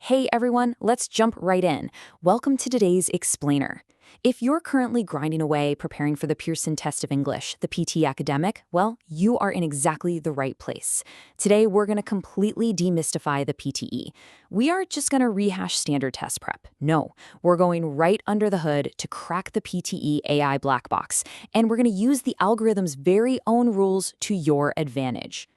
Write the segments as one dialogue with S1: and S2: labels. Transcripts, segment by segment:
S1: Hey everyone, let's jump right in. Welcome to today's Explainer. If you're currently grinding away preparing for the Pearson Test of English, the PTE Academic, well, you are in exactly the right place. Today, we're going to completely demystify the PTE. We aren't just going to rehash standard test prep. No, we're going right under the hood to crack the PTE AI black box, and we're going to use the algorithm's very own rules to your advantage.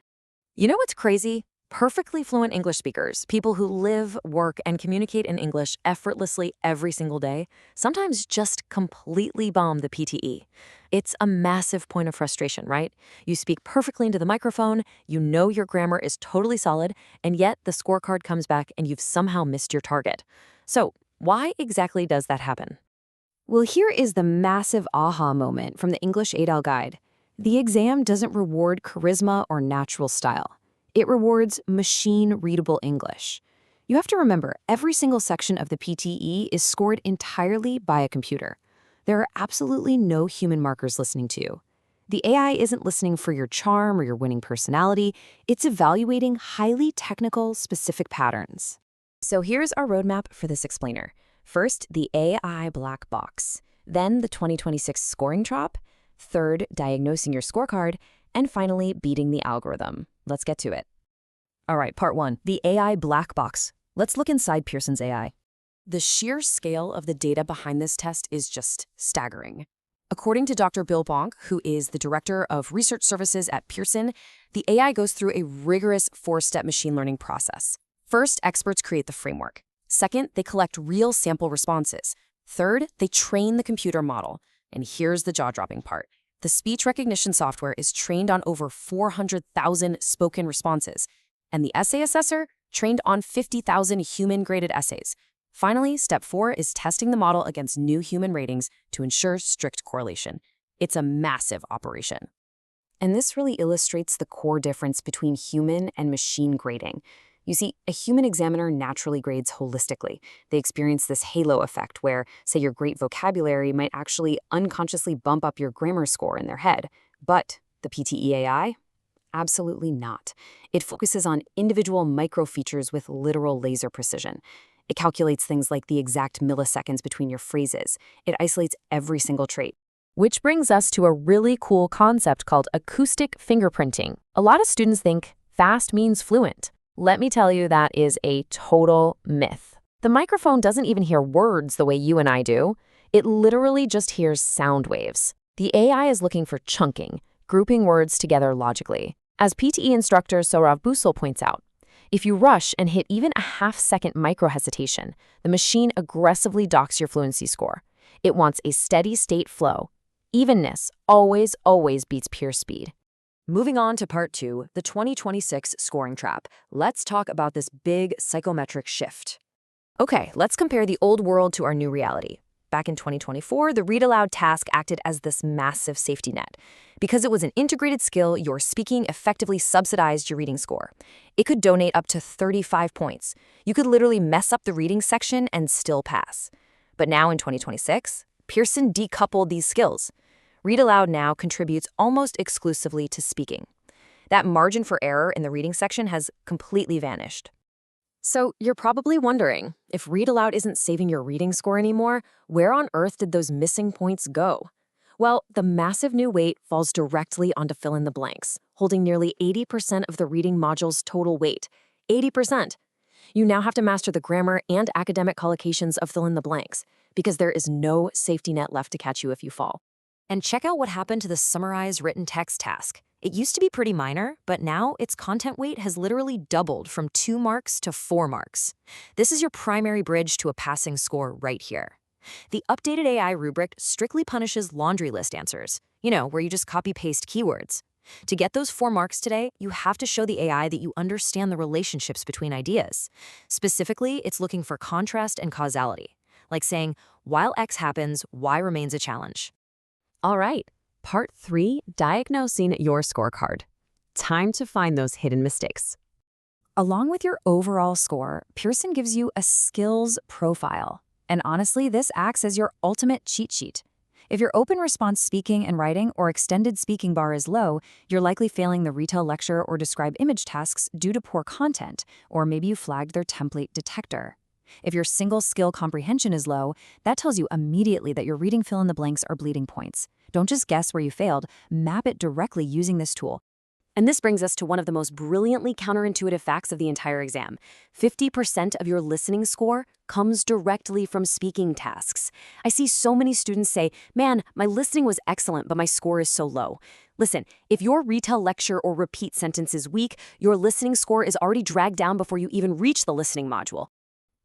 S1: You know what's crazy? Perfectly fluent English speakers, people who live, work, and communicate in English effortlessly every single day, sometimes just completely bomb the PTE. It's a massive point of frustration, right? You speak perfectly into the microphone, you know your grammar is totally solid, and yet the scorecard comes back and you've somehow missed your target. So, why exactly does that happen? Well, here is the massive aha moment from the English ADAL guide. The exam doesn't reward charisma or natural style. It rewards machine-readable English. You have to remember, every single section of the PTE is scored entirely by a computer. There are absolutely no human markers listening to you. The AI isn't listening for your charm or your winning personality. It's evaluating highly technical, specific patterns. So here's our roadmap for this explainer. First, the AI black box. Then the 2026 scoring trap. Third, diagnosing your scorecard. And finally, beating the algorithm. Let's get to it. All right, part one, the AI black box. Let's look inside Pearson's AI. The sheer scale of the data behind this test is just staggering. According to Dr. Bill Bonk, who is the Director of Research Services at Pearson, the AI goes through a rigorous four-step machine learning process. First, experts create the framework. Second, they collect real sample responses. Third, they train the computer model. And here's the jaw-dropping part. The speech recognition software is trained on over 400,000 spoken responses, and the essay assessor trained on 50,000 human-graded essays. Finally, step 4 is testing the model against new human ratings to ensure strict correlation. It's a massive operation. And this really illustrates the core difference between human and machine grading. You see, a human examiner naturally grades holistically. They experience this halo effect where, say, your great vocabulary might actually unconsciously bump up your grammar score in their head. But the PTE AI? Absolutely not. It focuses on individual micro-features with literal laser precision. It calculates things like the exact milliseconds between your phrases. It isolates every single trait. Which brings us to a really cool concept called acoustic fingerprinting. A lot of students think fast means fluent. Let me tell you, that is a total myth. The microphone doesn't even hear words the way you and I do. It literally just hears sound waves. The AI is looking for chunking, grouping words together logically. As PTE instructor Saurav Busal points out, if you rush and hit even a half-second micro-hesitation, the machine aggressively docks your fluency score. It wants a steady-state flow. Evenness always beats pure speed. Moving on to part 2, the 2026 scoring trap. Let's talk about this big psychometric shift. Okay, let's compare the old world to our new reality. Back in 2024, the Read Aloud task acted as this massive safety net. Because it was an integrated skill, your speaking effectively subsidized your reading score. It could donate up to 35 points. You could literally mess up the reading section and still pass. But now in 2026, Pearson decoupled these skills. Read Aloud now contributes almost exclusively to speaking. That margin for error in the reading section has completely vanished. So you're probably wondering, if Read Aloud isn't saving your reading score anymore, where on earth did those missing points go? Well, the massive new weight falls directly onto fill in the blanks, holding nearly 80% of the reading module's total weight. 80%! You now have to master the grammar and academic collocations of fill in the blanks, because there is no safety net left to catch you if you fall. And check out what happened to the summarized written text task. It used to be pretty minor, but now its content weight has literally doubled from 2 marks to 4 marks. This is your primary bridge to a passing score right here. The updated AI rubric strictly punishes laundry list answers, where you just copy-paste keywords. To get those 4 marks today, you have to show the AI that you understand the relationships between ideas. Specifically, it's looking for contrast and causality, like saying, while X happens, Y remains a challenge. All right, part 3, diagnosing your scorecard. Time to find those hidden mistakes. Along with your overall score, Pearson gives you a skills profile. And honestly, this acts as your ultimate cheat sheet. If your open response speaking and writing or extended speaking bar is low, you're likely failing the retail lecture or describe image tasks due to poor content, or maybe you flagged their template detector. If your single skill comprehension is low, that tells you immediately that your reading fill-in-the-blanks are bleeding points. Don't just guess where you failed, map it directly using this tool. And this brings us to one of the most brilliantly counterintuitive facts of the entire exam. 50% of your listening score comes directly from speaking tasks. I see so many students say, man, my listening was excellent, but my score is so low. Listen, if your retell lecture or repeat sentence is weak, your listening score is already dragged down before you even reach the listening module.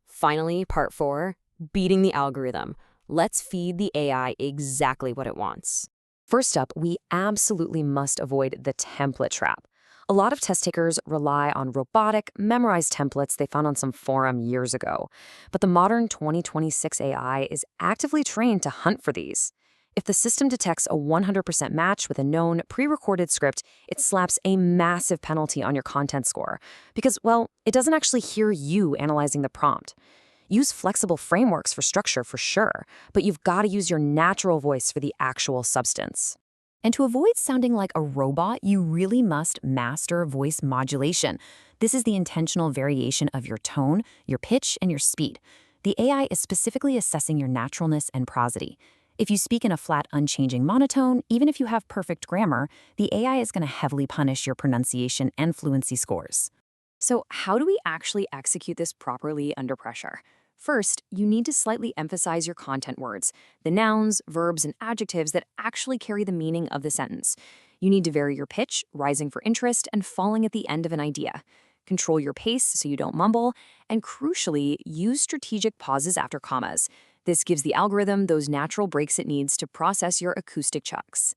S1: Finally, part 4, beating the algorithm. Let's feed the AI exactly what it wants. First up, we absolutely must avoid the template trap. A lot of test takers rely on robotic, memorized templates they found on some forum years ago. But the modern 2026 AI is actively trained to hunt for these. If the system detects a 100% match with a known, pre-recorded script, it slaps a massive penalty on your content score. Because, well, it doesn't actually hear you analyzing the prompt. Use flexible frameworks for structure for sure, but you've got to use your natural voice for the actual substance. And to avoid sounding like a robot, you really must master voice modulation. This is the intentional variation of your tone, your pitch, and your speed. The AI is specifically assessing your naturalness and prosody. If you speak in a flat, unchanging monotone, even if you have perfect grammar, the AI is going to heavily punish your pronunciation and fluency scores. So how do we actually execute this properly under pressure? First, you need to slightly emphasize your content words, the nouns, verbs, and adjectives that actually carry the meaning of the sentence. You need to vary your pitch, rising for interest, and falling at the end of an idea. Control your pace so you don't mumble, and crucially, use strategic pauses after commas. This gives the algorithm those natural breaks it needs to process your acoustic chunks.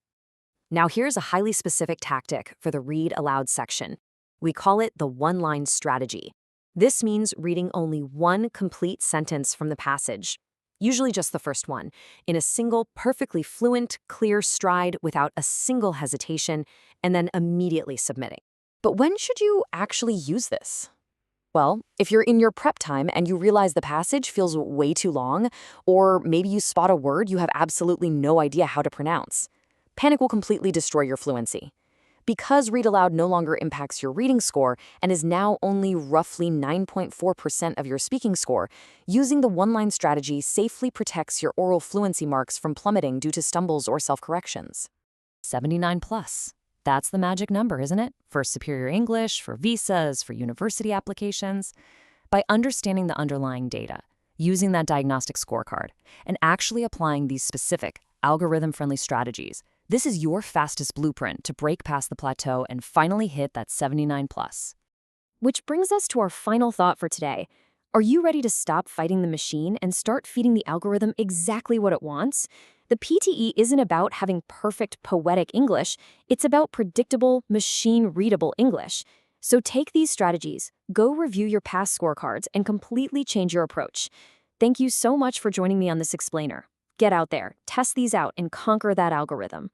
S1: Now here's a highly specific tactic for the Read Aloud section. We call it the one-line strategy. This means reading only one complete sentence from the passage, usually just the first one, in a single, perfectly fluent, clear stride without a single hesitation, and then immediately submitting. But when should you actually use this? Well, if you're in your prep time and you realize the passage feels way too long, or maybe you spot a word you have absolutely no idea how to pronounce, panic will completely destroy your fluency. Because Read Aloud no longer impacts your reading score and is now only roughly 9.4% of your speaking score, using the one-line strategy safely protects your oral fluency marks from plummeting due to stumbles or self-corrections. 79 plus. That's the magic number, isn't it? For superior English, for visas, for university applications. By understanding the underlying data, using that diagnostic scorecard, and actually applying these specific, algorithm-friendly strategies, this is your fastest blueprint to break past the plateau and finally hit that 79 plus. Which brings us to our final thought for today. Are you ready to stop fighting the machine and start feeding the algorithm exactly what it wants? The PTE isn't about having perfect poetic English, it's about predictable, machine-readable English. So take these strategies, go review your past scorecards, and completely change your approach. Thank you so much for joining me on this explainer. Get out there, test these out, and conquer that algorithm.